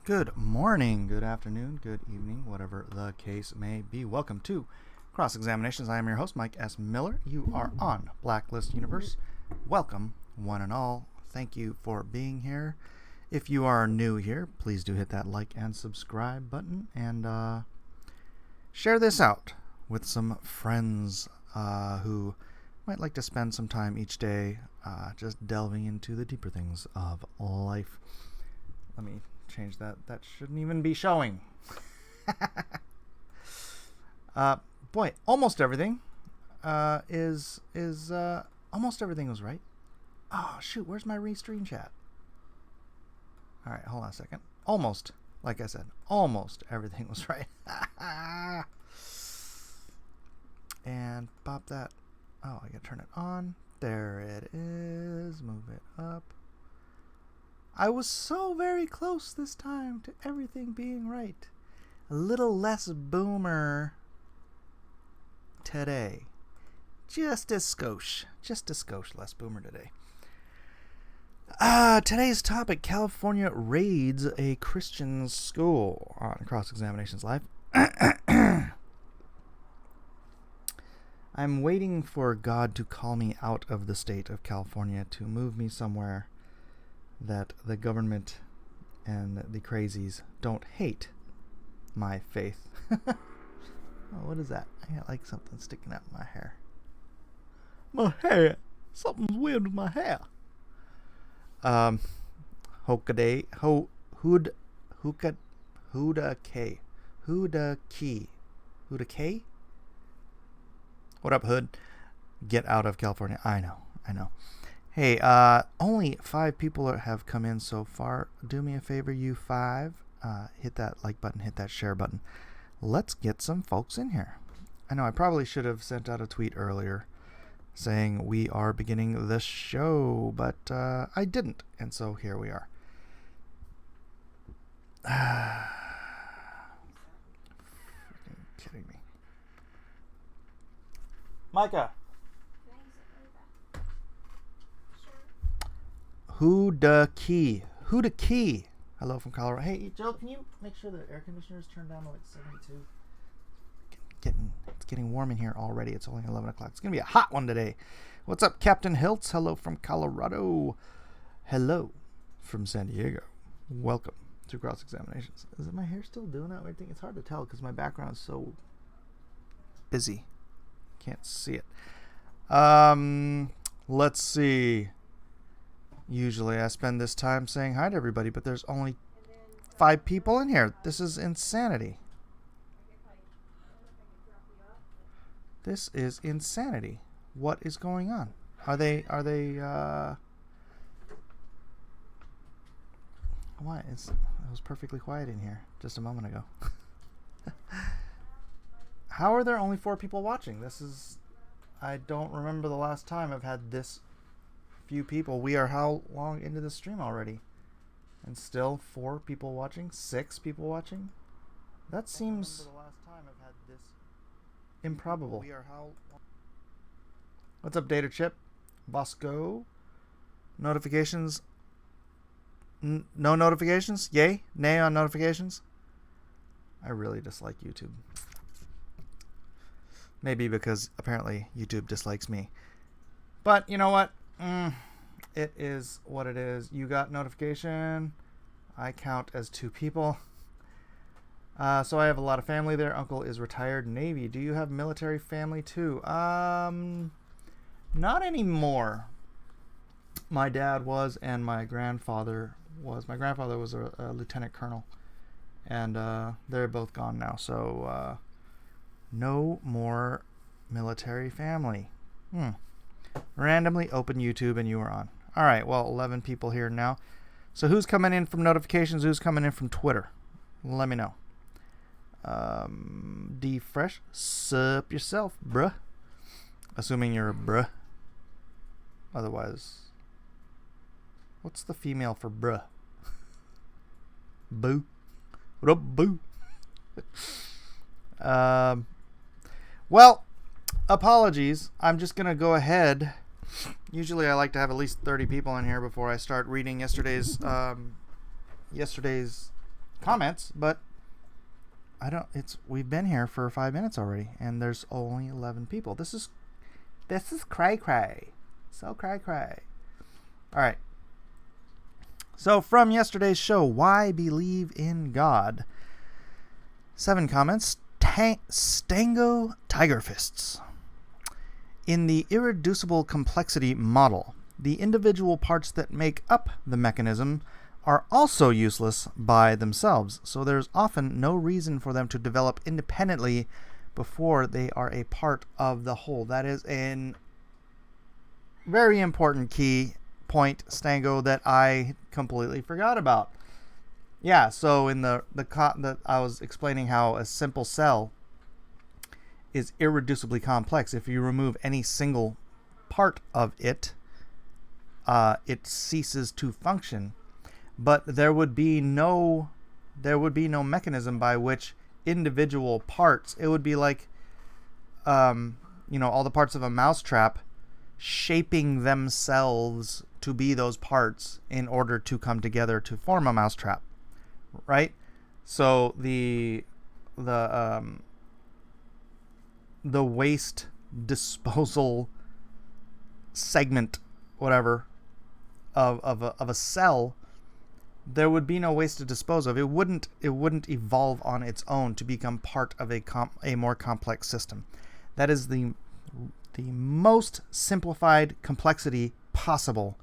Good morning, good afternoon, good evening, whatever the case may be. Welcome to Cross Examinations. I am your host, Mike S. Miller. You are on Blacklist Universe. Welcome, one and all. Thank you for being here. If you are new here, please do hit that like and subscribe button and share this out with some friends who might like to spend some time each day just delving into the deeper things of life. Let me change that. That shouldn't even be showing. Boy, almost everything is almost everything was right. Oh shoot, where's my restream chat? All right, hold on a second. Almost, like I said, almost everything was right. And pop that. Oh, I gotta turn it on. There it is. Move it up. I was so very close this time to everything being right. A little less boomer today. Just a skosh less boomer today. Today's topic, California raids a Christian school on Cross Examinations Live. I'm waiting for God to call me out of the state of California to move me somewhere that the government and the crazies don't hate my faith. Oh, what is that? I got like something sticking out in my hair. My hair. Something's weird with my hair. Hokaday. Huda K? What up, Hood? Get out of California. I know. Hey, only 5 people have come in so far. Do me a favor, you 5. Hit that like button, hit that share button. Let's get some folks in here. I know I probably should have sent out a tweet earlier saying we are beginning the show, but I didn't, and so here we are. Freaking kidding me. Micah. Huda Key. Hello from Colorado. Hey, Joe, can you make sure the air conditioner is turned down to like 72? It's getting warm in here already. It's only 11 o'clock. It's going to be a hot one today. What's up, Captain Hiltz? Hello from Colorado. Hello from San Diego. Welcome to Cross Examinations. Is my hair still doing that weird thing? It's hard to tell because my background is so busy. Can't see it. Let's see. Usually I spend this time saying hi to everybody, but there's only 5 people in here. This is insanity. This is insanity. What is going on? Are they what? It was perfectly quiet in here just a moment ago. How are there only 4 people watching? I don't remember the last time I've had this few people. We are how long into the stream already? And still 4 people watching? 6 people watching? That seems the last time I've had this improbable. We are how What's up, Data Chip? Bosco? Notifications? No notifications? Yay? Nay on notifications? I really dislike YouTube. Maybe because apparently YouTube dislikes me. But you know what? It is what it is. You got notification. I count as 2 people. So I have a lot of family there. Uncle is retired Navy. Do you have military family too? Not anymore. My dad was, and my grandfather was. My grandfather was a lieutenant colonel, and they're both gone now. So no more military family. Randomly open YouTube and you are on. All right, well, 11 people here now. So who's coming in from notifications? Who's coming in from Twitter? Let me know. D Fresh, sup yourself, bruh. Assuming you're a bruh. Otherwise, what's the female for bruh? Boo. What up, boo? Well, apologies. I'm just going to go ahead. Usually I like to have at least 30 people in here before I start reading yesterday's comments, but we've been here for 5 minutes already, and there's only 11 people. This is cray cray. So cray cray. All right. So from yesterday's show, why believe in God? 7 comments. Stango Tiger Fists. In the irreducible complexity model, the individual parts that make up the mechanism are also useless by themselves, so there's often no reason for them to develop independently before they are a part of the whole. That is a very important key point, Stango, that I completely forgot about. Yeah, so in that I was explaining how a simple cell is irreducibly complex. If you remove any single part of it, it ceases to function. But there would be no mechanism by which individual parts, it would be like all the parts of a mousetrap shaping themselves to be those parts in order to come together to form a mousetrap, right? So the waste disposal segment, whatever, of a cell, there would be no waste to dispose of. It wouldn't evolve on its own to become part of a more complex system. That is the most simplified complexity possible,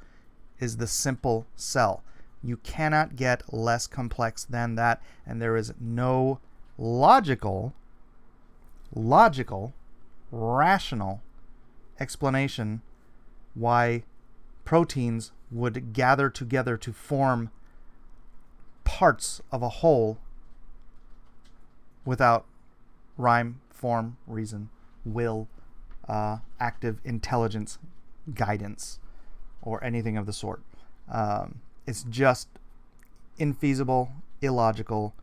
is the simple cell. You cannot get less complex than that, and there is no logical, rational explanation why proteins would gather together to form parts of a whole without rhyme, form, reason, will, active intelligence, guidance, or anything of the sort. It's just infeasible, illogical,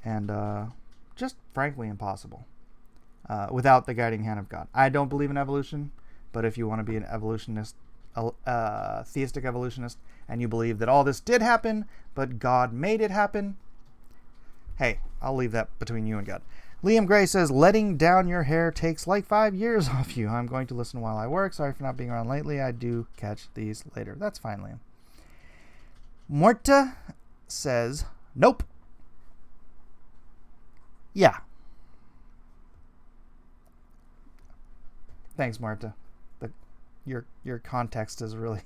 and just frankly impossible without the guiding hand of God. I don't believe in evolution, but if you want to be an evolutionist, theistic evolutionist, and you believe that all this did happen, but God made it happen, hey, I'll leave that between you and God. Liam Gray says, letting down your hair takes like 5 years off you. I'm going to listen while I work. Sorry for not being around lately. I do catch these later. That's fine, Liam. Muerta says, nope. Yeah. Thanks, Muerta. Your context is really...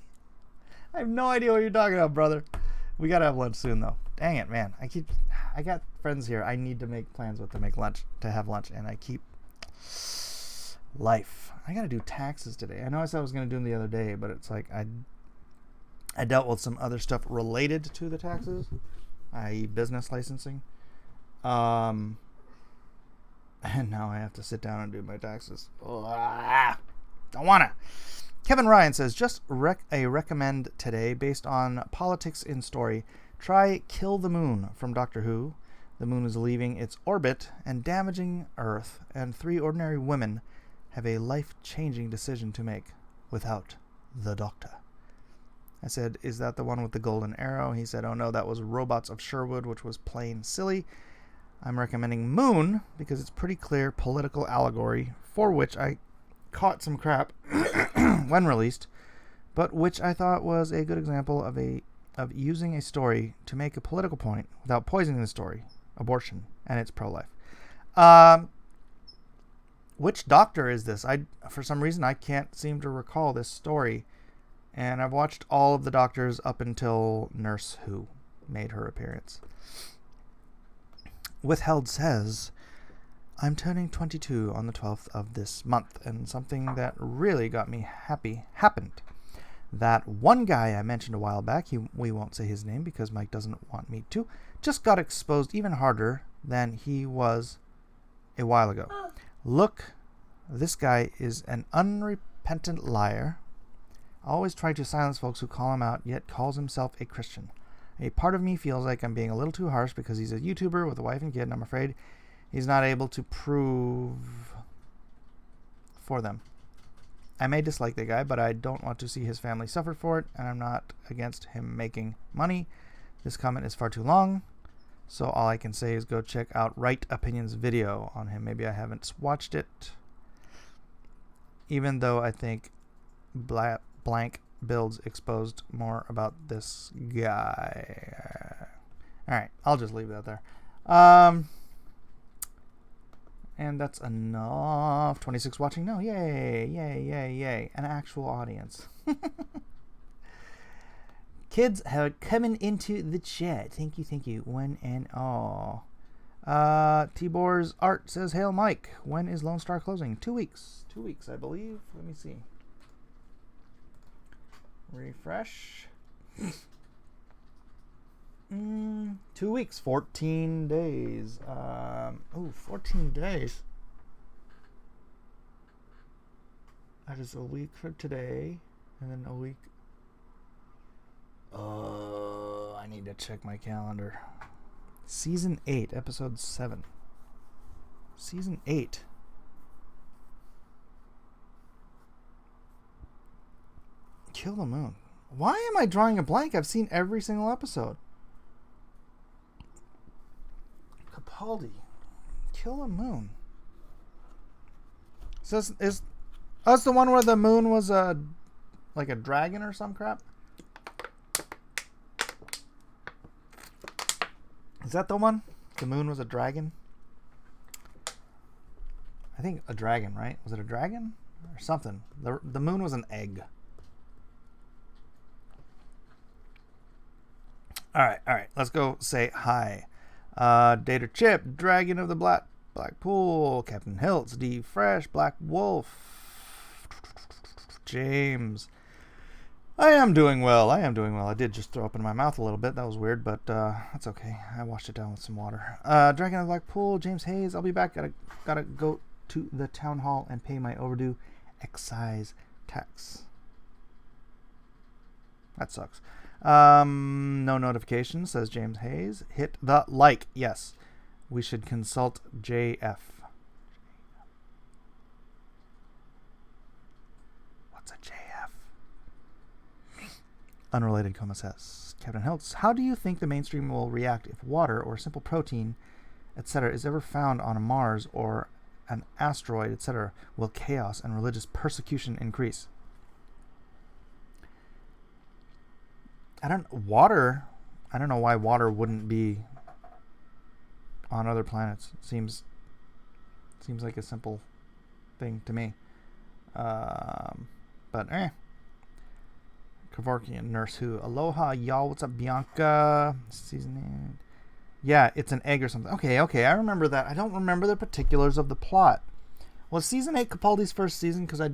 I have no idea what you're talking about, brother. We gotta have lunch soon, though. Dang it, man. I got friends here. I need to make plans with to have lunch, and I keep... Life. I gotta do taxes today. I know I said I was gonna do them the other day, but it's like I dealt with some other stuff related to the taxes, i.e. business licensing. And now I have to sit down and do my taxes. Don't wanna. Kevin Ryan says, just a recommend today based on politics in story. Try Kill the Moon from Doctor Who. The moon is leaving its orbit and damaging Earth, and 3 ordinary women have a life-changing decision to make without the Doctor. I said, is that the one with the golden arrow? He said, oh no, that was Robots of Sherwood, which was plain silly. I'm recommending Moon because it's pretty clear political allegory, for which I caught some crap when released, but which I thought was a good example of using a story to make a political point without poisoning the story. Abortion, and it's pro-life. Which Doctor is this? For some reason I can't seem to recall this story, and I've watched all of the Doctors up until Nurse Who made her appearance. Withheld says, I'm turning 22 on the 12th of this month, and something that really got me happy happened. That one guy I mentioned a while back, we won't say his name because Mike doesn't want me to, just got exposed even harder than he was a while ago. Look, this guy is an unrepentant liar, always trying to silence folks who call him out, yet calls himself a Christian. A part of me feels like I'm being a little too harsh because he's a YouTuber with a wife and kid, and I'm afraid he's not able to prove for them. I may dislike the guy, but I don't want to see his family suffer for it, and I'm not against him making money. This comment is far too long, So all I can say is go check out Right Opinions video on him. Maybe I haven't watched it, even though I think blank builds exposed more about this guy. All right, I'll just leave that there. And that's enough. 26 watching. No, yay, yay, yay, yay. An actual audience. Kids are coming into the chat. Thank you, thank you. One and all. Tibor's Art says, Hail Mike. When is Lone Star closing? 2 weeks. 2 weeks, I believe. Let me see. Refresh. 2 weeks, 14 days. 14 days. That is a week from today, and then a week. I need to check my calendar. Season 8, episode 7. Season 8. Kill the Moon. Why am I drawing a blank? I've seen every single episode. Capaldi. Kill the Moon. So is that's the one where the moon was like a dragon or some crap? Is that the one? The moon was a dragon? I think a dragon, right? Was it a dragon or something? The moon was an egg. All right. Let's go say hi. Data Chip, Dragon of the Black Pool, Captain Hiltz, D Fresh, Black Wolf, James. I am doing well. I did just throw up in my mouth a little bit. That was weird, but that's okay. I washed it down with some water. Dragon of the Black Pool, James Hayes. I'll be back. Gotta go to the town hall and pay my overdue excise tax. That sucks. No notifications, says James Hayes. Hit the like. Yes. We should consult JF. What's a JF? Unrelated coma says. Captain Hiltz, how do you think the mainstream will react if water or simple protein, etc., is ever found on Mars or an asteroid, etc.? Will chaos and religious persecution increase? I don't know why water wouldn't be on other planets. Seems like a simple thing to me. But Kevorkian Nurse Who. Aloha, y'all. What's up, Bianca? Season 8. Yeah, it's an egg or something. Okay, I remember that. I don't remember the particulars of the plot. Was season 8 Capaldi's first season? Because I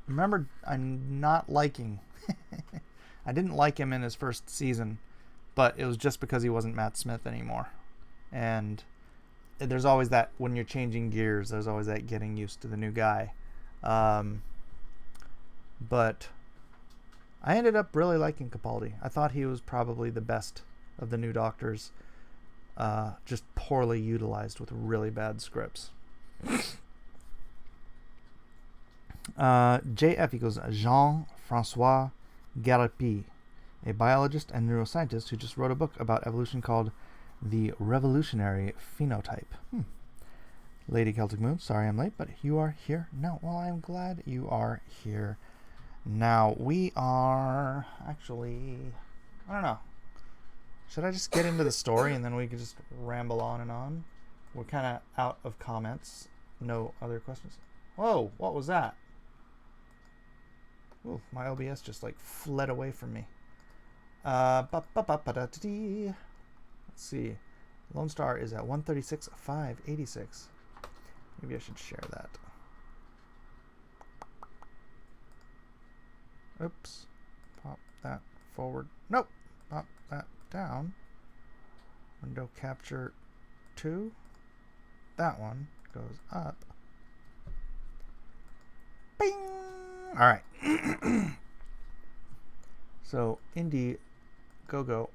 remember I'm not liking... I didn't like him in his first season, but it was just because he wasn't Matt Smith anymore. And there's always that, when you're changing gears, there's always that getting used to the new guy. But I ended up really liking Capaldi. I thought he was probably the best of the new Doctors, just poorly utilized with really bad scripts. JF equals Jean-Francois Garapi, a biologist and neuroscientist who just wrote a book about evolution called The Revolutionary Phenotype. Lady Celtic Moon, sorry I'm late, but you are here now. Well, I'm glad you are here now. We are actually, I don't know. Should I just get into the story and then we can just ramble on and on? We're kind of out of comments. No other questions. Whoa, what was that? Ooh, my OBS just like fled away from me. Let's see. Lone Star is at 136,586. Maybe I should share that. Oops. Pop that forward. Nope. Pop that down. Window capture 2. That one goes up. Bing! All right. So, Indie Go.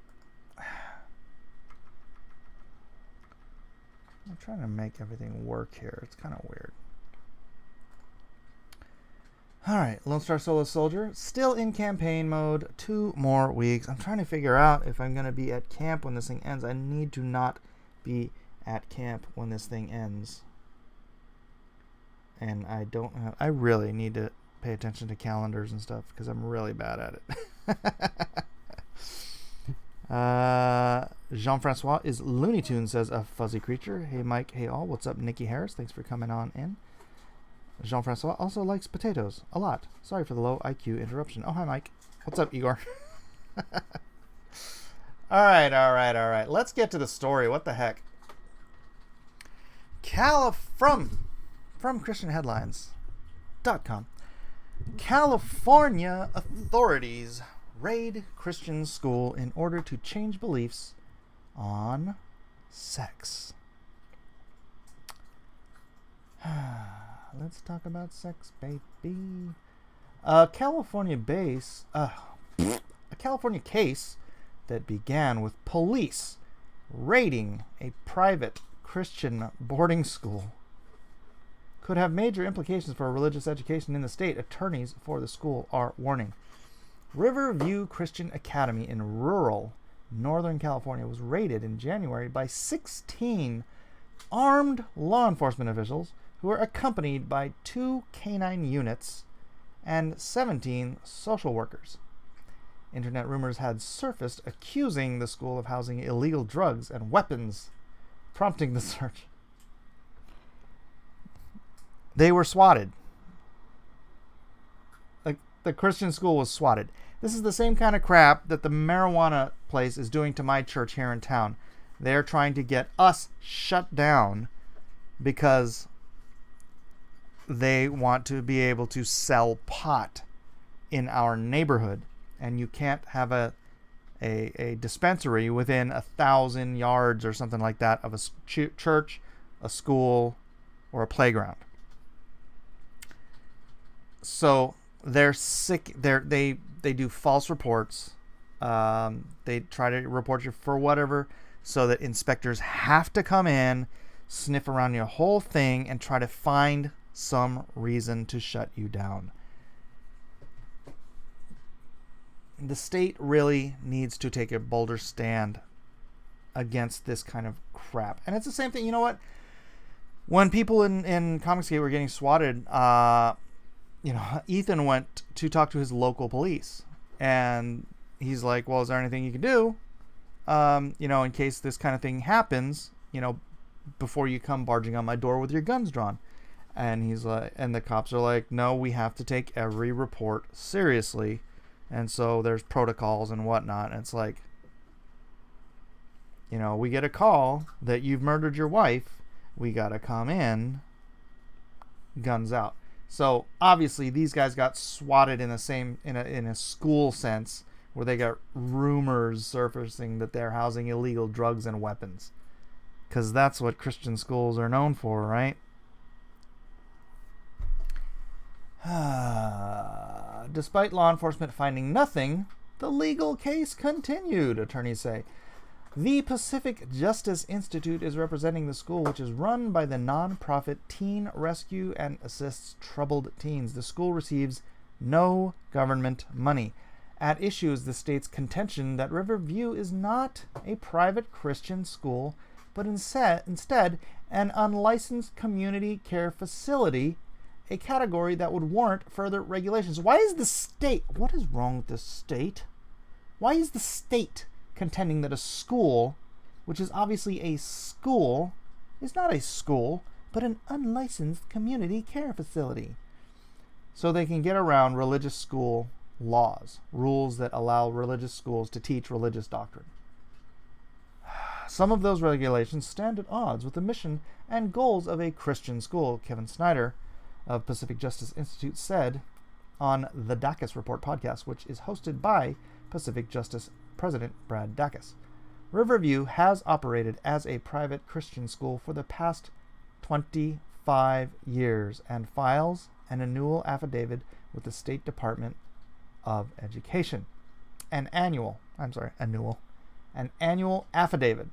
I'm trying to make everything work here. It's kind of weird. All right, Lone Star Solo Soldier, still in campaign mode, 2 more weeks. I'm trying to figure out if I'm going to be at camp when this thing ends. I need to not be at camp when this thing ends. And I really need to pay attention to calendars and stuff because I'm really bad at it. Jean-Francois is Looney Tunes, says a fuzzy creature. Hey, Mike. Hey, all. What's up, Nikki Harris? Thanks for coming on in. Jean-Francois also likes potatoes a lot. Sorry for the low IQ interruption. Oh, hi, Mike. What's up, Igor? All right. Let's get to the story. What the heck? From ChristianHeadlines.com. California authorities raid Christian school in order to change beliefs on sex. Let's talk about sex, baby. A California case that began with police raiding a private Christian boarding school could have major implications for religious education in the state. Attorneys for the school are warning. Riverview Christian Academy in rural Northern California was raided in January by 16 armed law enforcement officials who were accompanied by 2 canine units and 17 social workers. Internet rumors had surfaced accusing the school of housing illegal drugs and weapons, prompting the search. They were swatted. The Christian school was swatted. This is the same kind of crap that the marijuana place is doing to my church here in town. They're trying to get us shut down because they want to be able to sell pot in our neighborhood. And you can't have a dispensary within 1,000 yards or something like that of a church, a school, or a playground. So they're sick. They do false reports. They try to report you for whatever, so that inspectors have to come in, sniff around your whole thing, and try to find some reason to shut you down. The state really needs to take a bolder stand against this kind of crap. And it's the same thing. You know what? When people in Comicsgate were getting swatted, Ethan went to talk to his local police. And he's like, well, is there anything you can do? In case this kind of thing happens, before you come barging on my door with your guns drawn. And he's like, and the cops are like, no, we have to take every report seriously. And so there's protocols and whatnot. And it's like, we get a call that you've murdered your wife. We got to come in, guns out. So obviously these guys got swatted in a school sense, where they got rumors surfacing that they're housing illegal drugs and weapons. Because that's what Christian schools are known for, right? Despite law enforcement finding nothing, the legal case continued, attorneys say. The Pacific Justice Institute is representing the school, which is run by the nonprofit Teen Rescue and assists troubled teens. The school receives no government money. At issue is the state's contention that Riverview is not a private Christian school, but instead an unlicensed community care facility, a category that would warrant further regulations. What is wrong with the state? Why is the state contending that a school, which is obviously a school, is not a school, but an unlicensed community care facility? So they can get around religious school laws, rules that allow religious schools to teach religious doctrine. Some of those regulations stand at odds with the mission and goals of a Christian school, Kevin Snyder of Pacific Justice Institute said on the Dacus Report podcast, which is hosted by Pacific Justice President Brad Dacus. Riverview has operated as a private Christian school for the past 25 years and files an annual affidavit with the State Department of Education. An annual affidavit.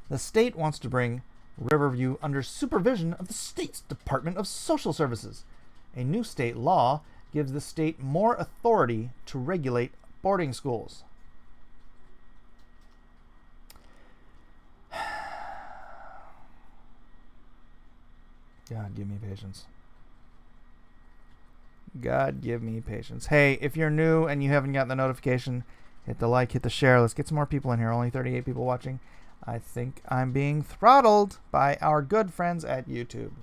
The state wants to bring Riverview under supervision of the state's Department of Social Services, A new state law gives the state more authority to regulate boarding schools. God, give me patience. God, give me patience. Hey, if you're new and you haven't gotten the notification, hit the like, hit the share. Let's get some more people in here. Only 38 people watching. I think I'm being throttled by our good friends at YouTube,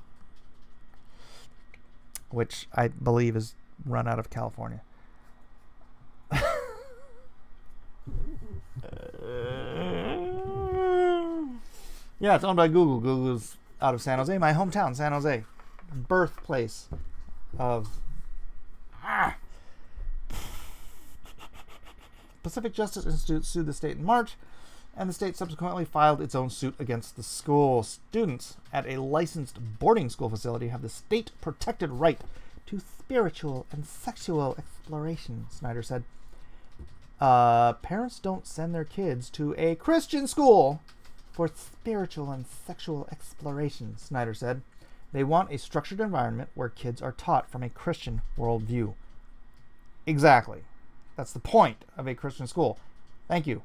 which I believe is run out of California. Yeah, it's owned by Google. Google's out of San Jose, my hometown, San Jose, birthplace of Pacific Justice Institute sued the state in March, and the state subsequently filed its own suit against the school. Students at a licensed boarding school facility have the state-protected right to spiritual and sexual exploration, Snyder said. Parents don't send their kids to a Christian school for spiritual and sexual exploration, Snyder said. They want a structured environment where kids are taught from a Christian worldview. Exactly. That's the point of a Christian school. Thank you.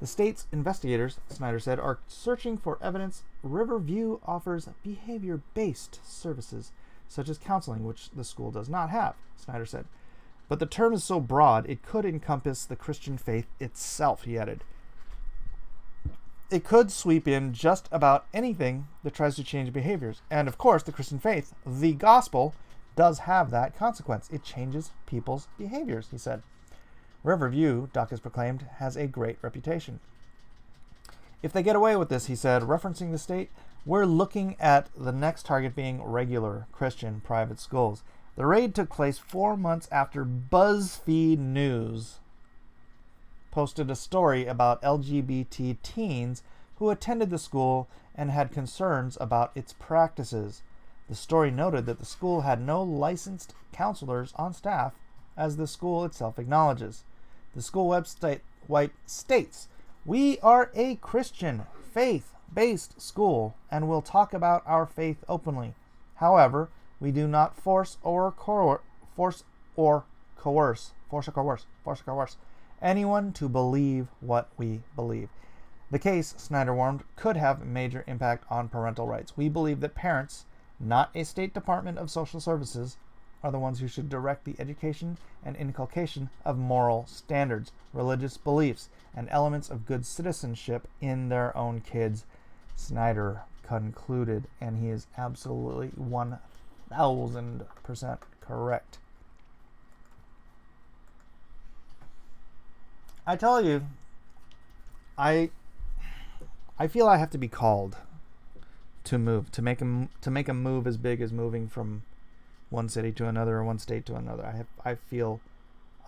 The state's investigators, Snyder said, are searching for evidence Riverview offers behavior-based services, such as counseling, which the school does not have, Snyder said. But the term is so broad, it could encompass the Christian faith itself, he added. It could sweep in just about anything that tries to change behaviors. And of course, the Christian faith, the gospel, does have that consequence. It changes people's behaviors, he said. Riverview, Duck has proclaimed, has a great reputation. If they get away with this, he said, referencing the state, we're looking at the next target being regular Christian private schools. The raid took place 4 months after BuzzFeed News posted a story about LGBT teens who attended the school and had concerns about its practices. The story noted that the school had no licensed counselors on staff, as the school itself acknowledges. The school website states, "We are a Christian, faith-based school and will talk about our faith openly. However, we do not force or coerce anyone to believe what we believe." The case, Snyder warned, could have major impact on parental rights. We believe that parents, not a state department of social services, are the ones who should direct the education and inculcation of moral standards, religious beliefs, and elements of good citizenship in their own kids, Snyder concluded, and he is absolutely 1,000% correct. I tell you, I feel I have to be called to move, to make a move as big as moving from one city to another or one state to another. I feel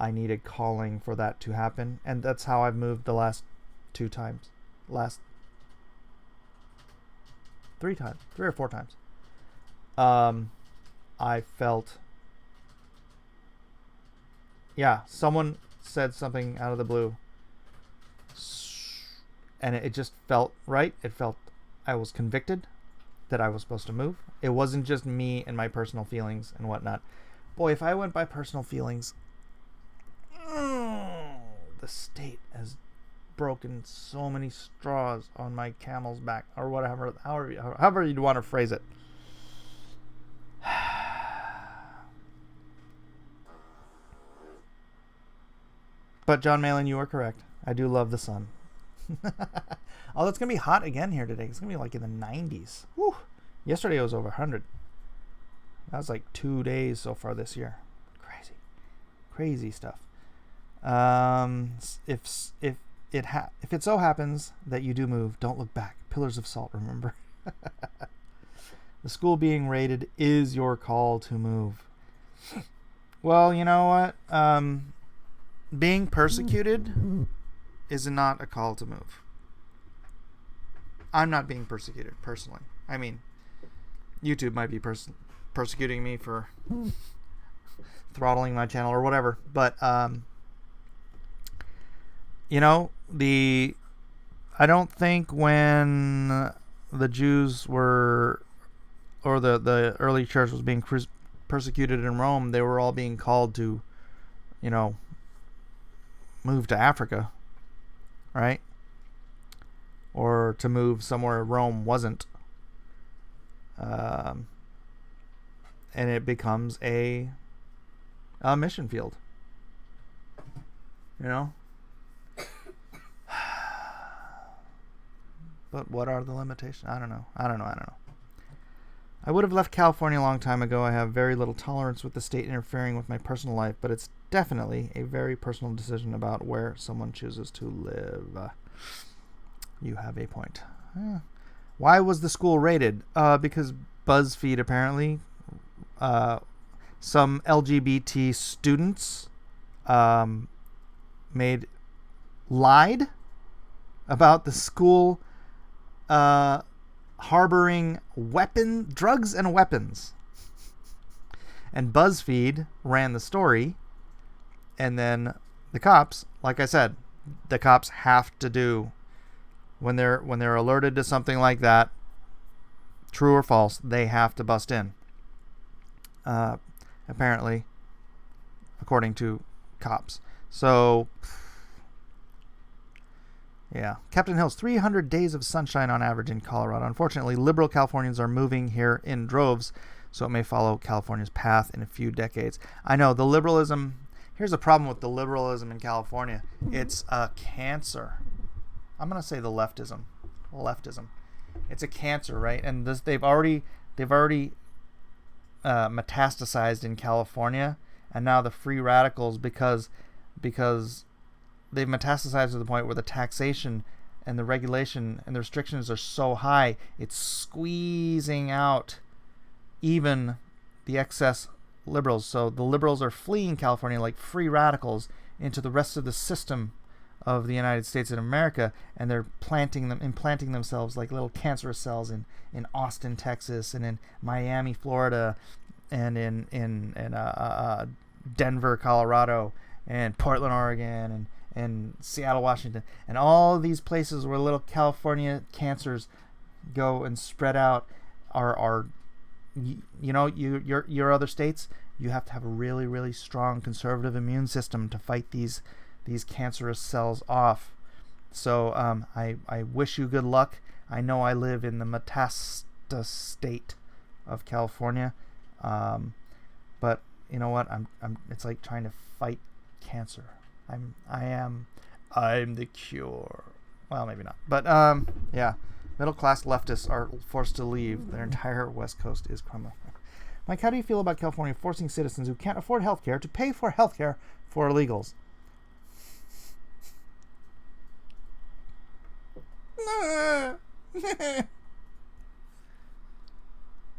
I need a calling for that to happen, and that's how I've moved the last 3 or 4 times. I felt, someone said something out of the blue, and it just felt right. It felt I was convicted that I was supposed to move. It wasn't just me and my personal feelings and whatnot. Boy, if I went by personal feelings, the state has broken so many straws on my camel's back, or whatever, however you'd want to phrase it. But John Malin, you are correct. I do love the sun. Although it's going to be hot again here today. It's going to be like in the 90s. Whew. Yesterday it was over 100. That was like 2 days so far this year. Crazy stuff. If it so happens that you do move, don't look back. Pillars of salt, remember. The school being raided is your call to move. Well, you know what? Being persecuted is not a call to move. I'm not being persecuted personally. I mean, YouTube might be persecuting me for throttling my channel or whatever, but I don't think when the Jews were, or the early church was being persecuted in Rome, they were all being called to, move to Africa, right? Or to move somewhere Rome wasn't. And it becomes a mission field. But what are the limitations? I don't know. I would have left California a long time ago. I have very little tolerance with the state interfering with my personal life, but it's definitely a very personal decision about where someone chooses to live. You have a point. Why was the school raided? Because BuzzFeed apparently, some LGBT students lied about the school harboring drugs and weapons. And BuzzFeed ran the story, and then the cops, like I said, the cops have to do when they're alerted to something like that, true or false, they have to bust in. Apparently, according to cops. So, yeah. Captain Hill's 300 days of sunshine on average in Colorado. Unfortunately, liberal Californians are moving here in droves, so it may follow California's path in a few decades. I know, the liberalism... Here's the problem with the liberalism in California. It's a cancer. I'm going to say the leftism. It's a cancer, right? And they've already metastasized in California, and now the free radicals, because they've metastasized to the point where the taxation and the regulation and the restrictions are so high, it's squeezing out even the excess liberals. So the liberals are fleeing California like free radicals into the rest of the system of the United States of America, and they're implanting themselves like little cancerous cells in Austin, Texas, and in Miami, Florida, and in Denver, Colorado, and Portland, Oregon, and Seattle, Washington, and all these places where little California cancers go and spread out are your other states. You have to have a really, really strong conservative immune system to fight these cancerous cells off. So I wish you good luck. I know I live in the metasta state of California, but you know what? I'm it's like trying to fight cancer. I'm the cure. Well, maybe not, but yeah. Middle class leftists are forced to leave. Their entire West Coast is crumbling. Mike, how do you feel about California forcing citizens who can't afford health care to pay for health care for illegals?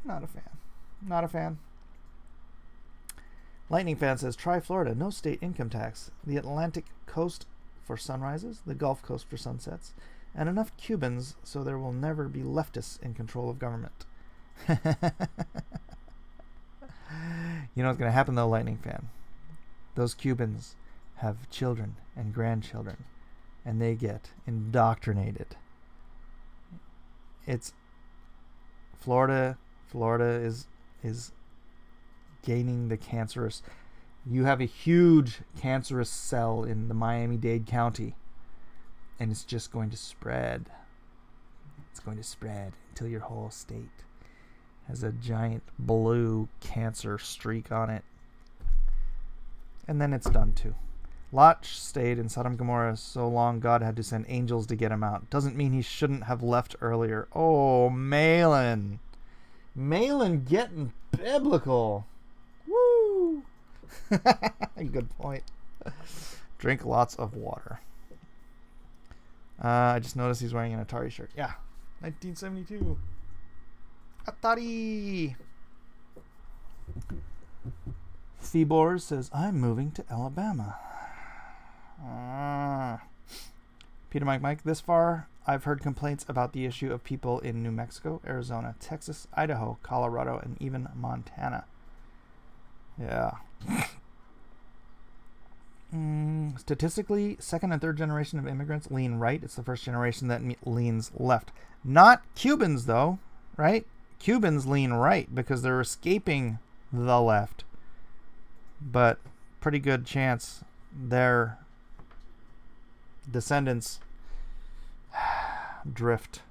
Not a fan. Lightning Fan says, try Florida. No state income tax. The Atlantic coast for sunrises, the Gulf Coast for sunsets, and enough Cubans so there will never be leftists in control of government. You know what's going to happen though, Lightning Fan? Those Cubans have children and grandchildren, and they get indoctrinated. It's Florida is gaining the cancerous. You have a huge cancerous cell in the Miami-Dade County, and it's just going to spread. It's going to spread until your whole state has a giant blue cancer streak on it. And then it's done too. Lot stayed in Sodom and Gomorrah so long God had to send angels to get him out. Doesn't mean he shouldn't have left earlier. Oh, Malin. Malin getting biblical. Woo! Good point. Drink lots of water. I just noticed he's wearing an Atari shirt. Yeah. 1972. Atari. Thebors says, I'm moving to Alabama. Peter Mike, this far, I've heard complaints about the issue of people in New Mexico, Arizona, Texas, Idaho, Colorado, and even Montana. Yeah. Statistically, second and third generation of immigrants lean right. It's the first generation that leans left. Not Cubans, though, right? Cubans lean right because they're escaping the left. But pretty good chance their descendants drift.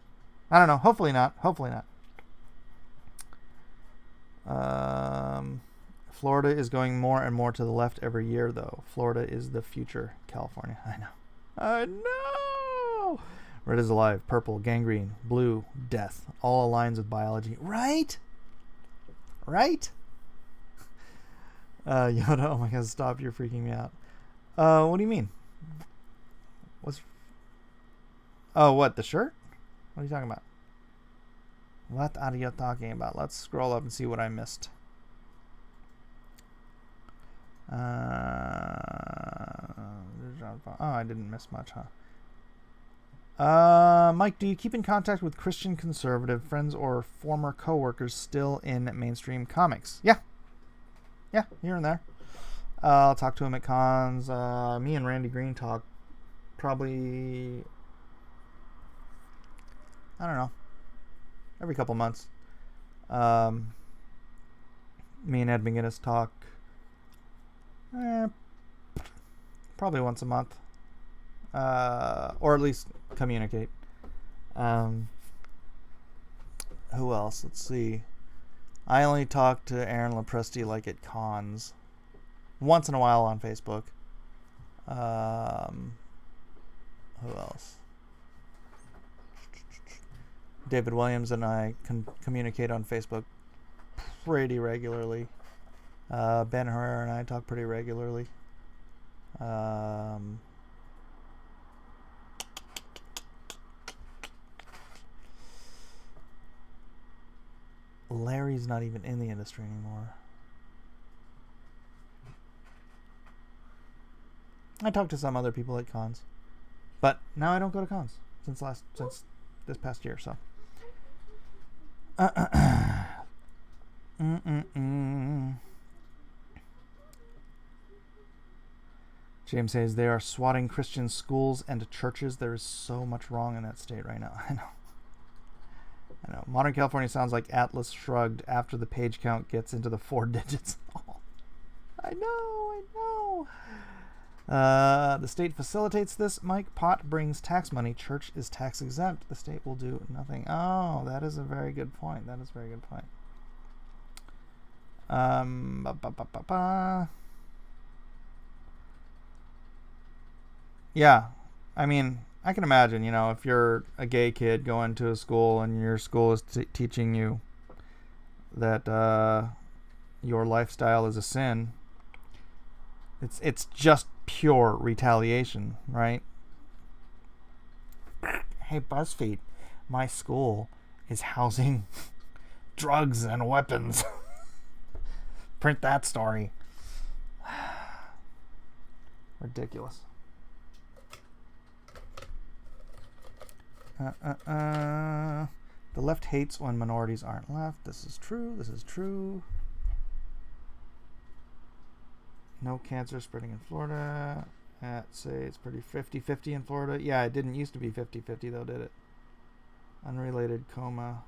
I don't know. Hopefully not. Florida is going more and more to the left every year, though. Florida is the future California. I know. Red is alive. Purple, gangrene, blue, death. All aligns with biology. Right? Yoda, oh my god, stop. You're freaking me out. What do you mean? What? The shirt? What are you talking about? What are you talking about? Let's scroll up and see what I missed. I didn't miss much, huh? Mike, do you keep in contact with Christian conservative friends or former co-workers still in mainstream comics? Yeah, here and there. I'll talk to him at cons. Me and Randy Green talk probably, I don't know, every couple months. Me and Ed McGinnis talk probably once a month, or at least communicate. Who else? Let's see. I only talk to Aaron Lepresti like at cons, once in a while on Facebook. Who else? David Williams and I communicate on Facebook pretty regularly. Ben Herrera and I talk pretty regularly. Larry's not even in the industry anymore. I talk to some other people at cons, but now I don't go to cons since this past year. So, James says they are swatting Christian schools and churches. There is so much wrong in that state right now. I know. Modern California sounds like Atlas Shrugged after the page count gets into the 4 digits. I know. The state facilitates this. Mike, pot brings tax money. Church is tax exempt. The state will do nothing. Oh, that is a very good point. Yeah, I mean, I can imagine, if you're a gay kid going to a school and your school is teaching you that your lifestyle is a sin, it's just pure retaliation, right? Hey, BuzzFeed, my school is housing drugs and weapons. Print that story. Ridiculous. The left hates when minorities aren't left. This is true. No cancer spreading in Florida. Say it's pretty 50-50 in Florida. Yeah, it didn't used to be 50-50 though, did it? Unrelated coma.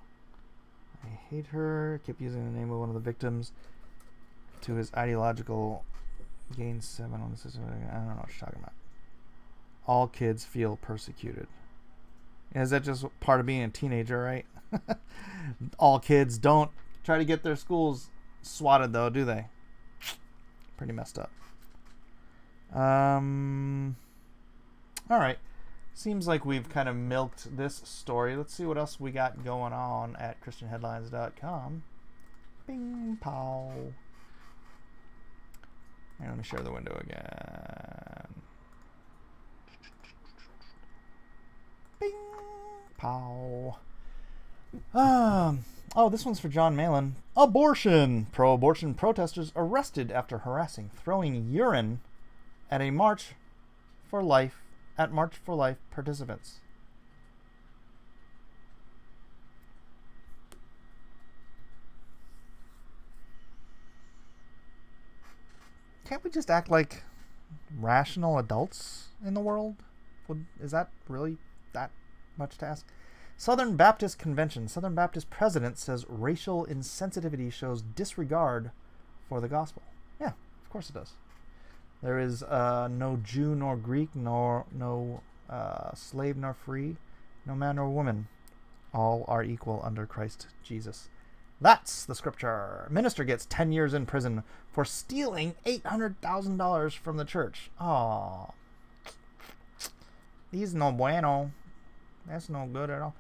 I hate her. Kept using the name of one of the victims to his ideological gain 7 on the system. I don't know what you're talking about. All kids feel persecuted. Is that just part of being a teenager, right? All kids don't try to get their schools swatted, though, do they? Pretty messed up. All right. Seems like we've kind of milked this story. Let's see what else we got going on at ChristianHeadlines.com. Bing, pow. And let me share the window again. Bing, pow. This one's for John Malin. Abortion. Pro-abortion protesters arrested after throwing urine at a March for Life participants. Can't we just act like rational adults in the world? Is that really that much to ask? Southern Baptist Convention. Southern Baptist president says racial insensitivity shows disregard for the gospel. Yeah, of course it does. There is no Jew nor Greek, nor no slave nor free, no man nor woman. All are equal under Christ Jesus. That's the scripture. Minister gets 10 years in prison for stealing $800,000 from the church. Oh, he's no bueno. That's no good at all.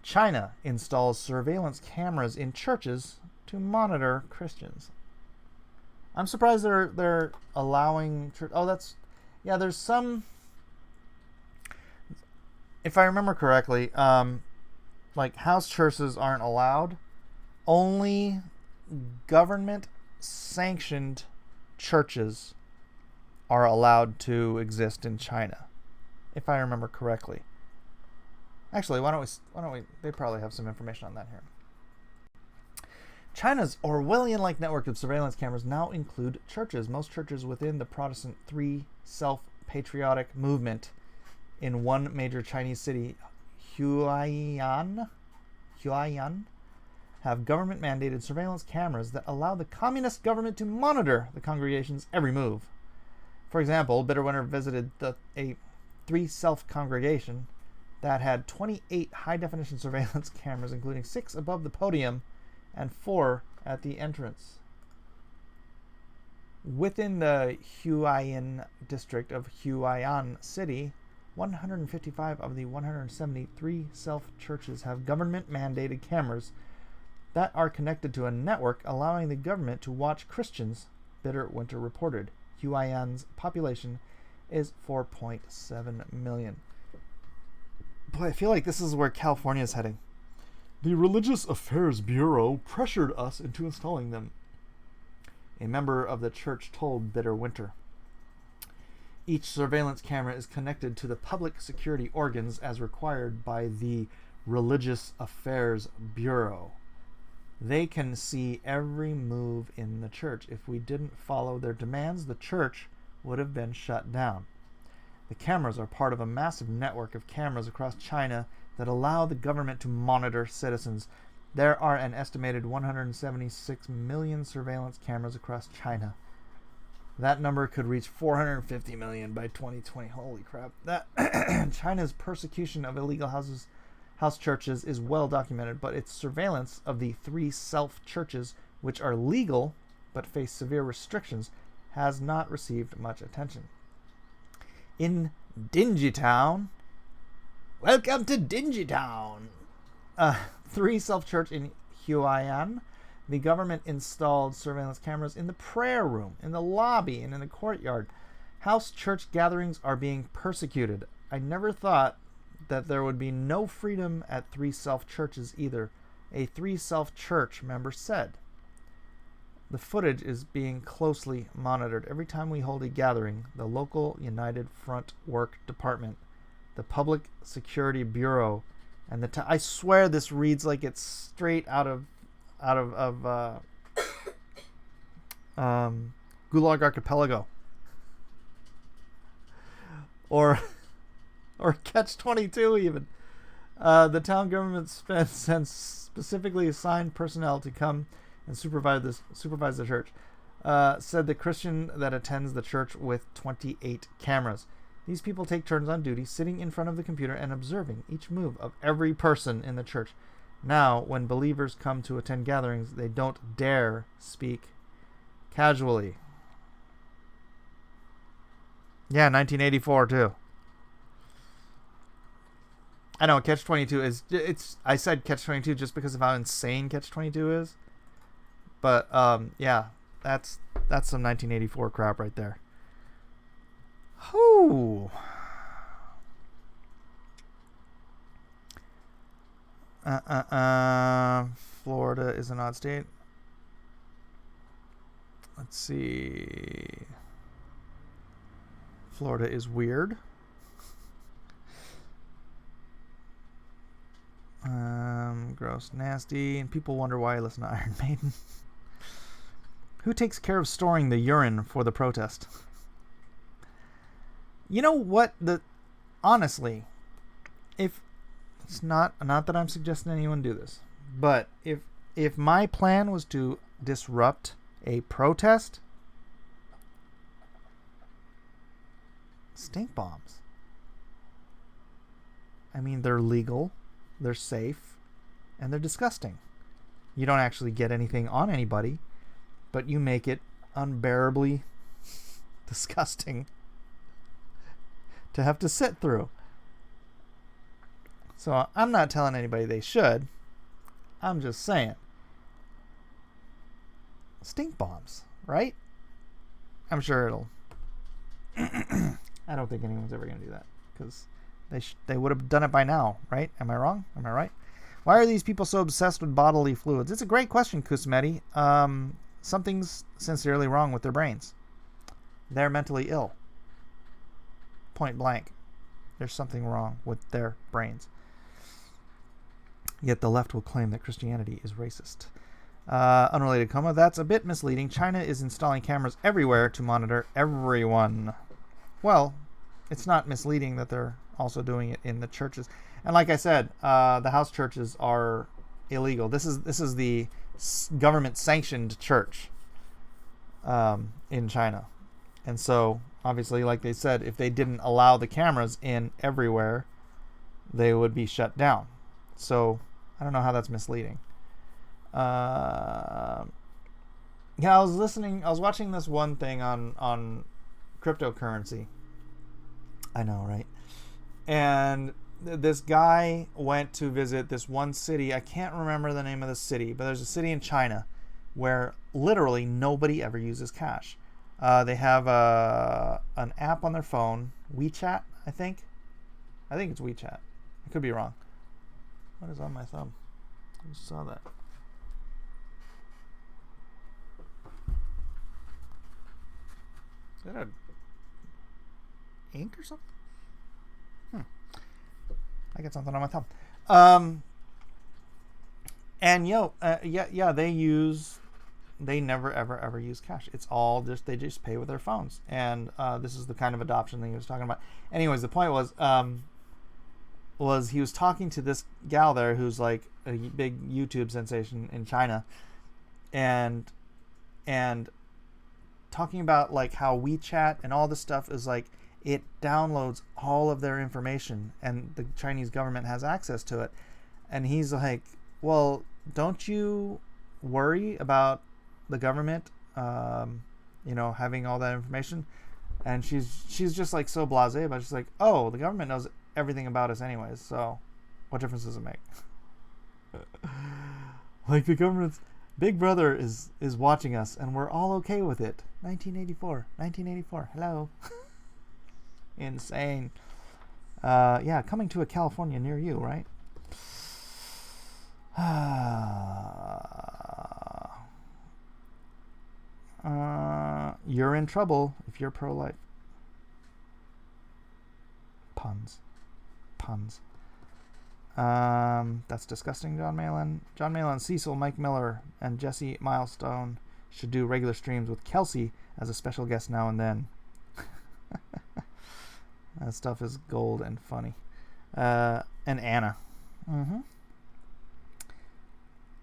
China installs surveillance cameras in churches to monitor Christians. I'm surprised they're allowing church. Oh, there's some. If I remember correctly, like house churches aren't allowed. Only government-sanctioned churches are allowed to exist in China, if I remember correctly. Actually, why don't we? They probably have some information on that here. China's Orwellian-like network of surveillance cameras now include churches. Most churches within the Protestant Three Self-Patriotic movement in one major Chinese city, Huaiyan, have government-mandated surveillance cameras that allow the communist government to monitor the congregation's every move. For example, Bitterwinter visited a Three Self congregation that had 28 high-definition surveillance cameras, including 6 above the podium and 4 at the entrance. Within the Huaiyan district of Huaiyan City, 155 of the 173 self-churches have government-mandated cameras that are connected to a network allowing the government to watch Christians, Bitterwinter reported. Huaiyan's population is 4.7 million. Boy, I feel like this is where California is heading. The Religious Affairs Bureau pressured us into installing them, a member of the church told Bitterwinter. Each surveillance camera is connected to the public security organs as required by the Religious Affairs Bureau. They can see every move in the church. If we didn't follow their demands, the church would have been shut down. The cameras are part of a massive network of cameras across China that allow the government to monitor citizens. There are an estimated 176 million surveillance cameras across China. That number could reach 450 million by 2020. Holy crap. China's persecution of illegal house churches is well documented, but its surveillance of the 3 self-churches, which are legal but face severe restrictions, has not received much attention. In Dingy Town, welcome to Dingy Town, 3 self-church in Huaiyan, the government installed surveillance cameras in the prayer room, in the lobby, and in the courtyard. House church gatherings are being persecuted. I never thought that there would be no freedom at 3 self-churches either, a 3 self-church member said. The footage is being closely monitored. Every time we hold a gathering, the local United Front Work Department, the Public Security Bureau, and I swear this reads like it's straight out of Gulag Archipelago or Catch-22 even. The town government sends specifically assigned personnel to come and supervise the church. Said the Christian that attends the church with 28 cameras. These people take turns on duty, sitting in front of the computer and observing each move of every person in the church. Now, when believers come to attend gatherings, they don't dare speak casually. Yeah, 1984 too. I know Catch-22 is. I said Catch-22 just because of how insane Catch-22 is. But yeah, that's some 1984 crap right there. Whoo. Florida is an odd state. Let's see. Florida is weird. Gross, nasty, and people wonder why I listen to Iron Maiden. Who takes care of storing the urine for the protest? You know what? Honestly, if it's not that I'm suggesting anyone do this, but if my plan was to disrupt a protest? Stink bombs. I mean, they're legal, they're safe, and they're disgusting. You don't actually get anything on anybody, but you make it unbearably disgusting to have to sit through. So I'm not telling anybody they should. I'm just saying. Stink bombs, right? I'm sure it'll... I don't think anyone's ever going to do that, because they would have done it by now, right? Am I wrong? Am I right? Why are these people so obsessed with bodily fluids? It's a great question, Kusmeti. Something's sincerely wrong with their brains. They're mentally ill. Point blank. There's something wrong with their brains. Yet the left will claim that Christianity is racist. Unrelated coma. That's a bit misleading. China is installing cameras everywhere to monitor everyone. Well, it's not misleading that they're also doing it in the churches. And like I said, the house churches are illegal. This is the government sanctioned church in China. And so, obviously, like they said, if they didn't allow the cameras in everywhere, they would be shut down. So, I don't know how that's misleading. Yeah, I was watching this one thing on cryptocurrency. I know, right? And this guy went to visit this one city. I can't remember the name of the city, but there's a city in China where literally nobody ever uses cash. They have an app on their phone, WeChat, I think. I think it's WeChat. I could be wrong. What is on my thumb? I just saw that. Is that a ink or something? I got something on my thumb. And they never ever use cash. It's all they just pay with their phones. And this is the kind of adoption thing he was talking about. Anyways, the point was he was talking to this gal there who's like a big YouTube sensation in China, and talking about like how WeChat and all this stuff is like, it downloads all of their information and the Chinese government has access to it. And he's like, well, don't you worry about the government, having all that information? And she's just like so blasé about it. She's like, oh, the government knows everything about us anyways, so what difference does it make? Like, the government's Big Brother is watching us and we're all okay with it. 1984, hello. Insane. Yeah, coming to a California near you, right? You're in trouble if you're pro-life. Puns. That's disgusting, John Malin. John Malin, Cecil, Mike Miller, and Jesse Milestone should do regular streams with Kelsey as a special guest now and then. That stuff is gold and funny. And Anna.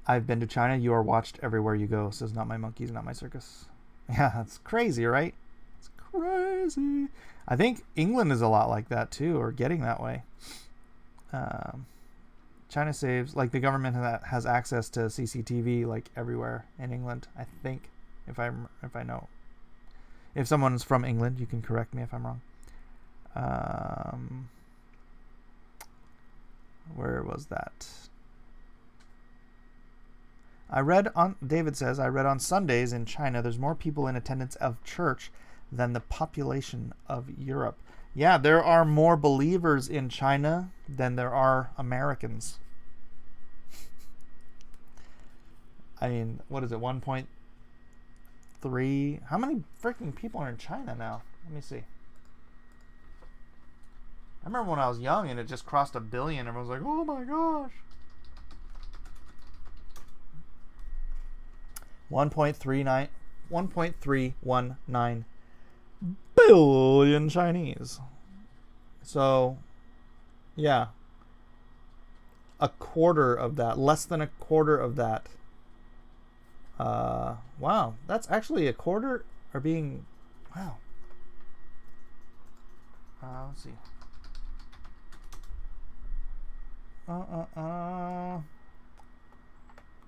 I've been to China. You are watched everywhere you go, says Not My Monkeys, Not My Circus. Yeah, that's crazy, right? It's crazy. I think England is a lot like that too, or getting that way. China saves, like, the government has access to CCTV like everywhere in England, I think, if I know. If someone's from England, you can correct me if I'm wrong. Where was that? David says, I read on Sundays in China, there's more people in attendance of church than the population of Europe. Yeah, there are more believers in China than there are Americans. I mean, what is it, 1.3? How many freaking people are in China now? Let me see. I remember when I was young and it just crossed 1 billion. Everyone was like, oh my gosh. 1.319 billion Chinese. So, yeah. A quarter of that, less than a quarter of that, Wow, that's actually a quarter are being, wow. Let's see.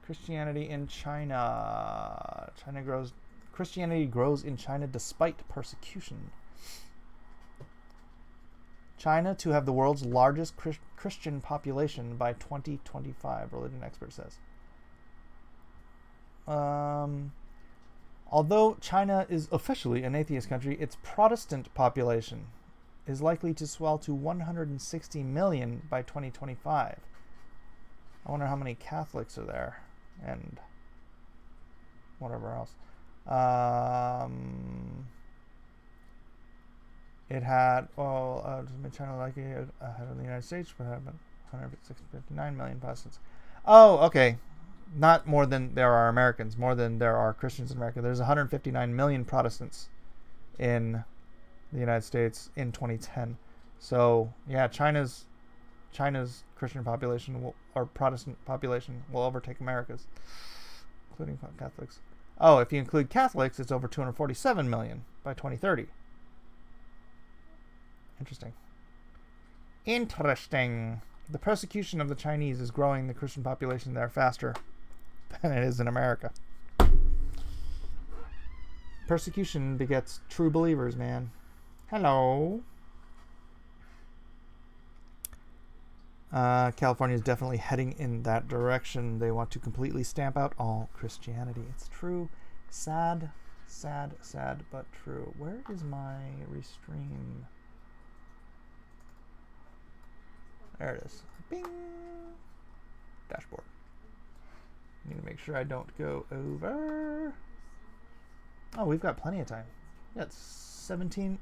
Christianity in China. Christianity grows in China despite persecution. China to have the world's largest Christian population by 2025, religion expert says. Although China is officially an atheist country, its Protestant population is likely to swell to 160 million by 2025. I wonder how many Catholics are there and whatever else. It had, China likely ahead of the United States, but had 159 million Protestants. Oh, okay. Not more than there are Americans, more than there are Christians in America. There's 159 million Protestants in the United States in 2010. So, yeah, China's Christian population or Protestant population will overtake America's, including Catholics. Oh, if you include Catholics, it's over 247 million by 2030. Interesting. The persecution of the Chinese is growing the Christian population there faster than it is in America. Persecution begets true believers, man. Hello. California is definitely heading in that direction. They want to completely stamp out all Christianity. It's true. Sad, but true. Where is my restream? There it is. Bing! Dashboard. Need to make sure I don't go over. Oh, we've got plenty of time. Yeah, it's 13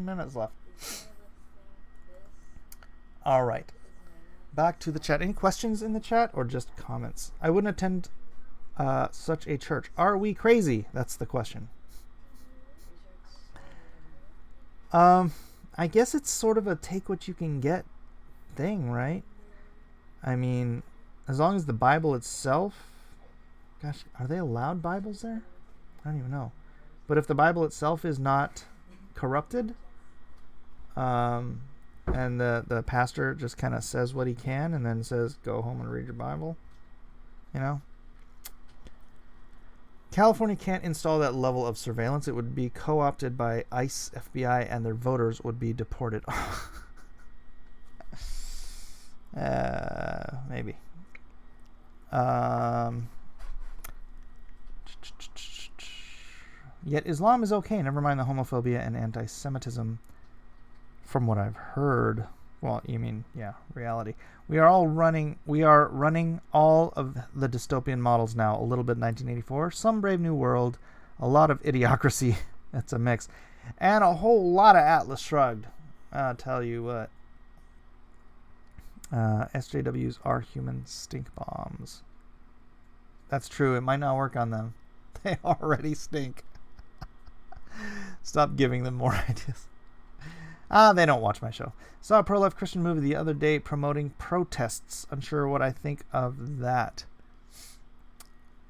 minutes left. All right. Back to the chat. Any questions in the chat or just comments? I wouldn't attend such a church. Are we crazy? That's the question. I guess it's sort of a take what you can get thing, right? I mean, as long as the Bible itself... Gosh, are they allowed Bibles there? I don't even know. But if the Bible itself is not corrupted, and the pastor just kind of says what he can and then says, go home and read your Bible, you know? California can't install that level of surveillance. It would be co-opted by ICE, FBI, and their voters would be deported. Maybe. Yet Islam is okay. Never mind the homophobia and anti-Semitism. From what I've heard. Well, you mean, yeah, reality. We are running all of the dystopian models now. A little bit 1984, some Brave New World, a lot of Idiocracy. That's a mix. And a whole lot of Atlas Shrugged. I'll tell you what. SJWs are human stink bombs. That's true. It might not work on them. They already stink. Stop giving them more ideas. They don't watch my show. Saw a pro-life Christian movie the other day promoting protests. Unsure what I think of that.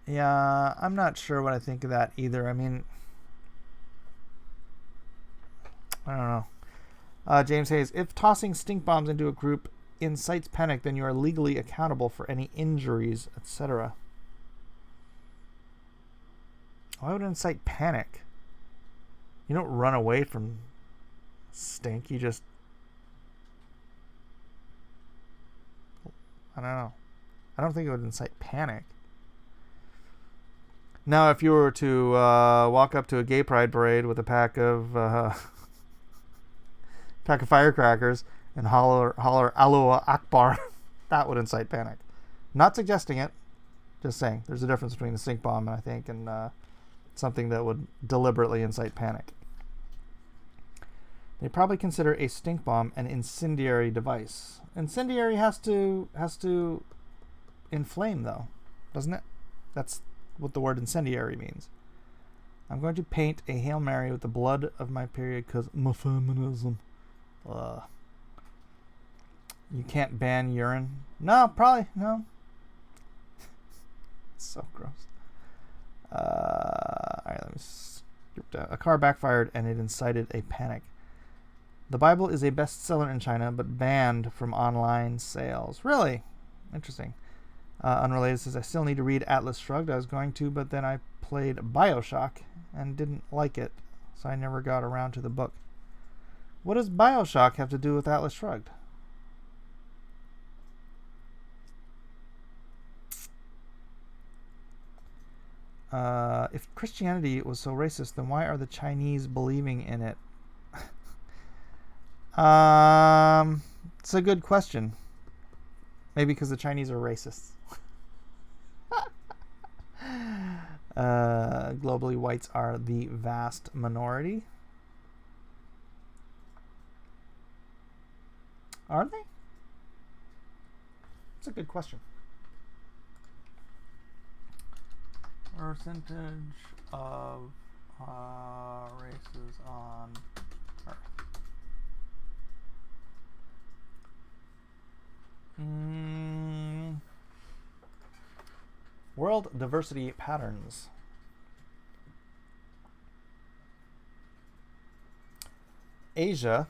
Yeah, I'm not sure what I think of that either. I mean, I don't know. James Hayes, if tossing stink bombs into a group incites panic, then you are legally accountable for any injuries, etc. Why would it incite panic? You don't run away from stink. You just... I don't know. I don't think it would incite panic. Now, if you were to walk up to a gay pride parade with a pack of firecrackers and holler Allahu Akbar, that would incite panic. Not suggesting it. Just saying. There's a difference between a stink bomb, I think, and something that would deliberately incite panic. They probably consider a stink bomb an incendiary device. Incendiary has to inflame, though, doesn't it? That's what the word incendiary means. I'm going to paint a Hail Mary with the blood of my period because my feminism. You can't ban urine? No, probably, no. So gross. All right, let me skip down. A car backfired and it incited a panic. The Bible is a bestseller in China, but banned from online sales. Really? Interesting. Unrelated says, I still need to read Atlas Shrugged. I was going to, but then I played Bioshock and didn't like it, so I never got around to the book. What does Bioshock have to do with Atlas Shrugged? If Christianity was so racist, then why are the Chinese believing in it? It's a good question. Maybe because the Chinese are racists. Globally, whites are the vast minority. Are they? It's a good question. Percentage of races on Earth. World diversity patterns. Asia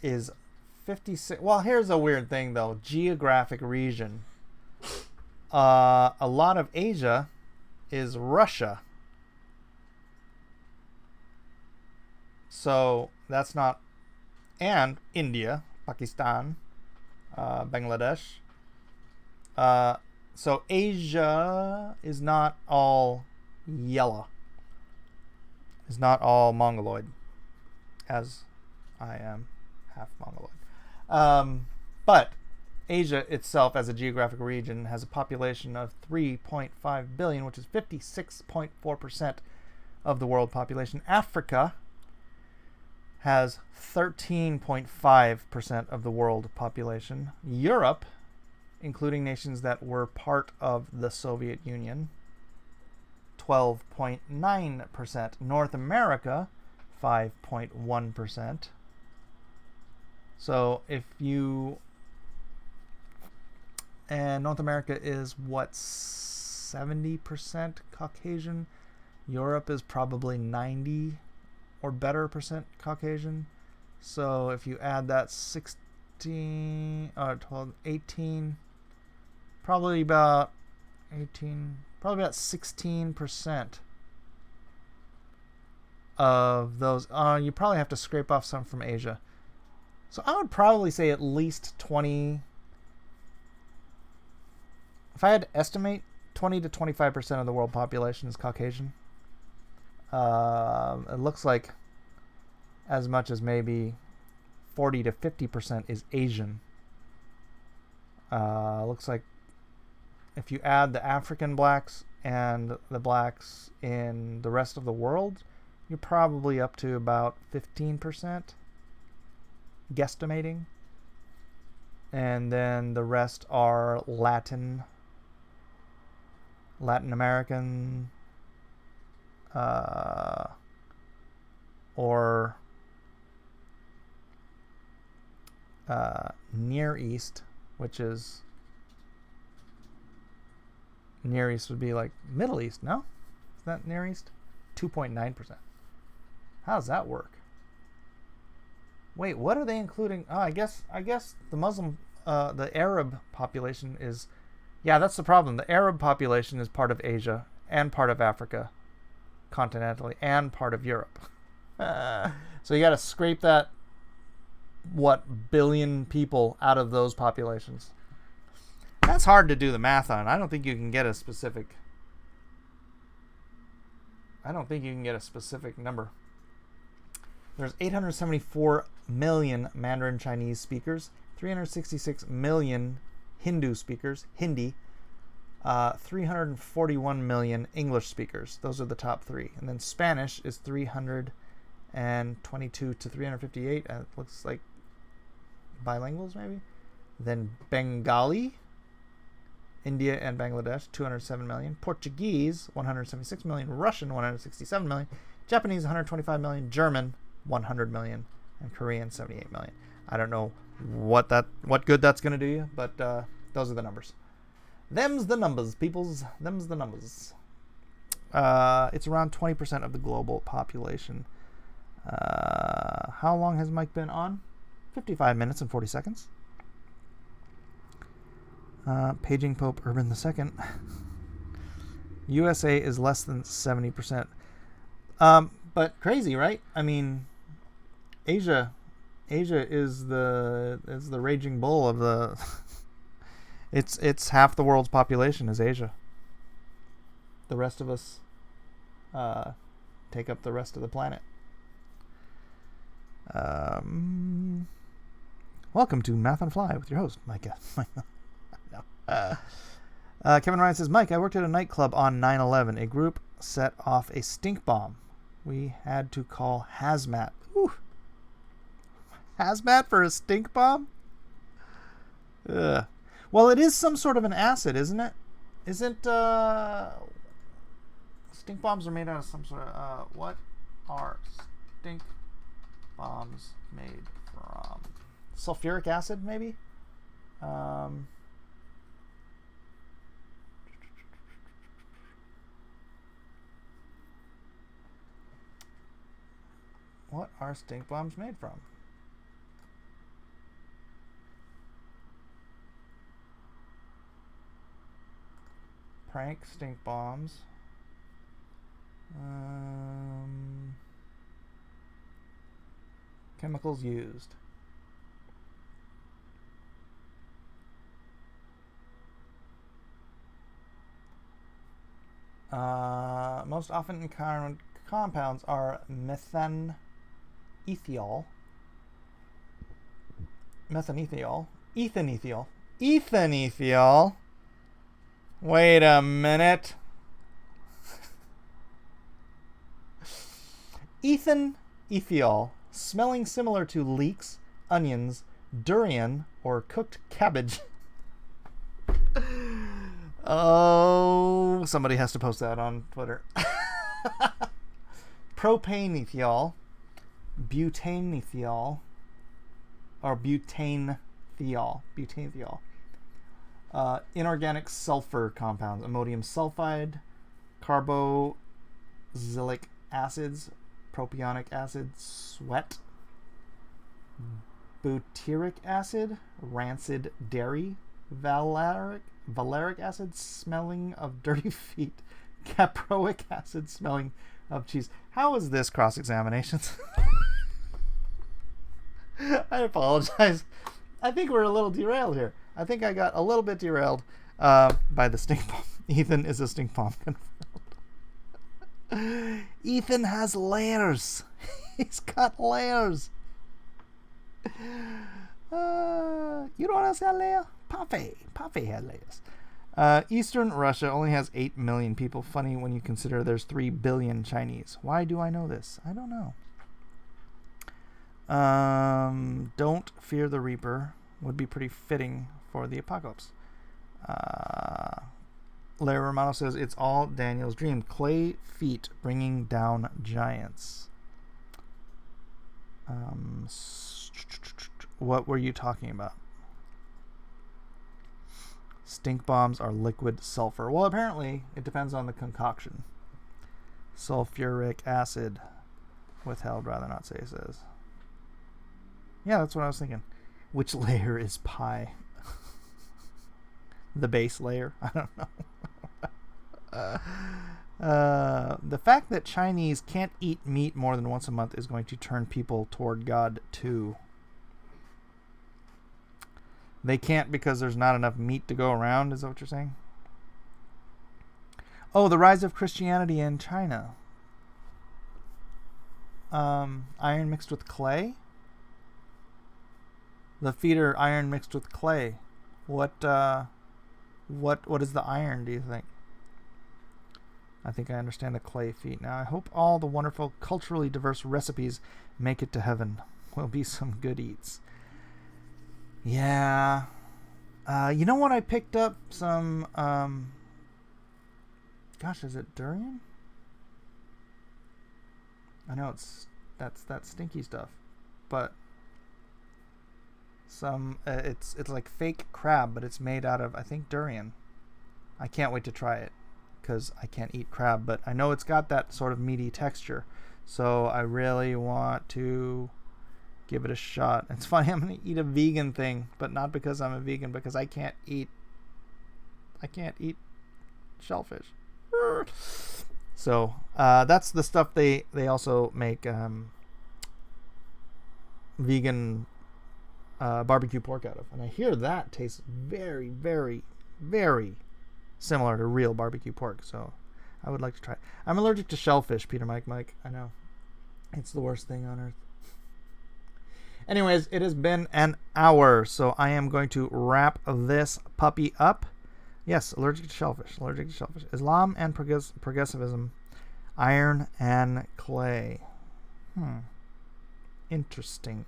is 56. Well, here's a weird thing though. Geographic region. A lot of Asia is Russia. So that's not, and India, Pakistan, Bangladesh. So Asia is not all yellow. It's not all Mongoloid, as I am half Mongoloid. But Asia itself as a geographic region has a population of 3.5 billion, which is 56.4% of the world population. Africa has 13.5% of the world population. Europe, including nations that were part of the Soviet Union, 12.9%. North America, 5.1%. So if you... And North America is what, 70% Caucasian? Europe is probably 90 or better percent Caucasian. So if you add that 16, 12, 18, probably about 16% of those. You probably have to scrape off some from Asia. So I would probably say at least 20. If I had to estimate, 20 to 25% of the world population is Caucasian. It looks like as much as maybe 40 to 50% is Asian. Looks like if you add the African blacks and the blacks in the rest of the world, you're probably up to about 15%, guesstimating. And then the rest are Latin American, or Near East, which is Near East would be like Middle East, no? Is that Near East? 2.9%. How does that work? Wait, what are they including? Oh, I guess the Muslim, the Arab population is, yeah, that's the problem. The Arab population is part of Asia and part of Africa continentally and part of Europe. So you got to scrape that, what, billion people out of those populations. That's hard to do the math on. I don't think you can get a specific number. There's 874 million Mandarin Chinese speakers, 366 million Hindu speakers, Hindi, 341 million English speakers. Those are the top three. And then Spanish is 322 to 358. It looks like bilinguals maybe. Then Bengali, India and Bangladesh, 207 million. Portuguese, 176 million. Russian, 167 million. Japanese, 125 million. German, 100 million. And Korean, 78 million. I don't know what good that's going to do you, but those are the numbers. Them's the numbers, peoples. Them's the numbers. It's around 20% of the global population. How long has Mike been on? 55 minutes and 40 seconds. Paging Pope Urban II. USA is less than 70%. But crazy, right? I mean, Asia is the raging bull of the. It's half the world's population is Asia. The rest of us take up the rest of the planet. Welcome to Math on Fly with your host, Mike. No. Kevin Ryan says, Mike, I worked at a nightclub on 9/11. A group set off a stink bomb. We had to call hazmat. Ooh. Hazmat for a stink bomb? Ugh. Well, it is some sort of an acid, isn't it? Isn't stink bombs are made out of some sort of what are stink bombs made from? Sulfuric acid, maybe? What are stink bombs made from? Prank stink bombs. Chemicals used. Most often encountered compounds are methanethiol, ethanethiol. Wait a minute. Ethanethiol, smelling similar to leeks, onions, durian, or cooked cabbage. Oh, somebody has to post that on Twitter. Propanethiol, butanethiol, or butanethiol. Inorganic sulfur compounds, ammonium sulfide, carboxylic acids, propionic acid, sweat, butyric acid, rancid dairy, valeric acid, smelling of dirty feet, caproic acid, smelling of cheese. How is this cross-examinations? I apologize. I think we're a little derailed here. I think I got a little bit derailed by the stink bomb. Ethan is a stink bomb confirmed. Ethan has layers. He's got layers. You know what else got layers? Puffy had layers. Eastern Russia only has 8 million people. Funny when you consider there's 3 billion Chinese. Why do I know this? I don't know. Don't fear the Reaper would be pretty fitting for the apocalypse. Larry Romano says it's all Daniel's dream. Clay feet bringing down giants. What were you talking about? Stink bombs are liquid sulfur. Well, apparently it depends on the concoction. Sulfuric acid withheld, rather not say, says. Yeah, that's what I was thinking. Which layer is pi? The base layer? I don't know. The fact that Chinese can't eat meat more than once a month is going to turn people toward God too. They can't because there's not enough meat to go around, is that what you're saying? Oh, the rise of Christianity in China. Iron mixed with clay? The feet are iron mixed with clay. What is the iron, do you think? I think I understand the clay feet now. I hope all the wonderful culturally diverse recipes make it to heaven. Will be some good eats. Yeah. You know what? I picked up some, gosh, is it durian? I know that's that stinky stuff, but some, it's like fake crab, but it's made out of, I think, durian. I can't wait to try it because I can't eat crab, but I know it's got that sort of meaty texture. So I really want to give it a shot. It's funny, I'm going to eat a vegan thing, but not because I'm a vegan, because I can't eat shellfish. So that's the stuff they also make vegan barbecue pork out of. And I hear that tastes very, very, very similar to real barbecue pork. So I would like to try it. I'm allergic to shellfish, Peter Mike. I know. It's the worst thing on earth. Anyways, it has been an hour, so I am going to wrap this puppy up. Yes, allergic to shellfish. Islam and progressivism. Iron and clay. Interesting.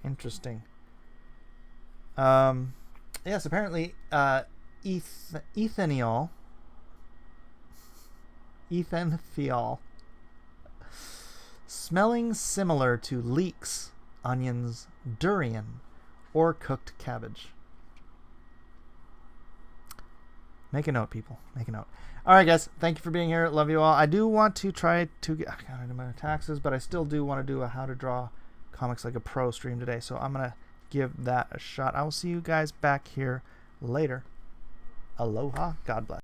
Yes, apparently ethanol, smelling similar to leeks, onions, durian, or cooked cabbage. Make a note, people. Make a note. All right, guys. Thank you for being here. Love you all. I do want to try to get... I gotta do my taxes, but I still do want to do a how to draw comics like a pro stream today. So I'm going to give that a shot. I will see you guys back here later. Aloha. God bless.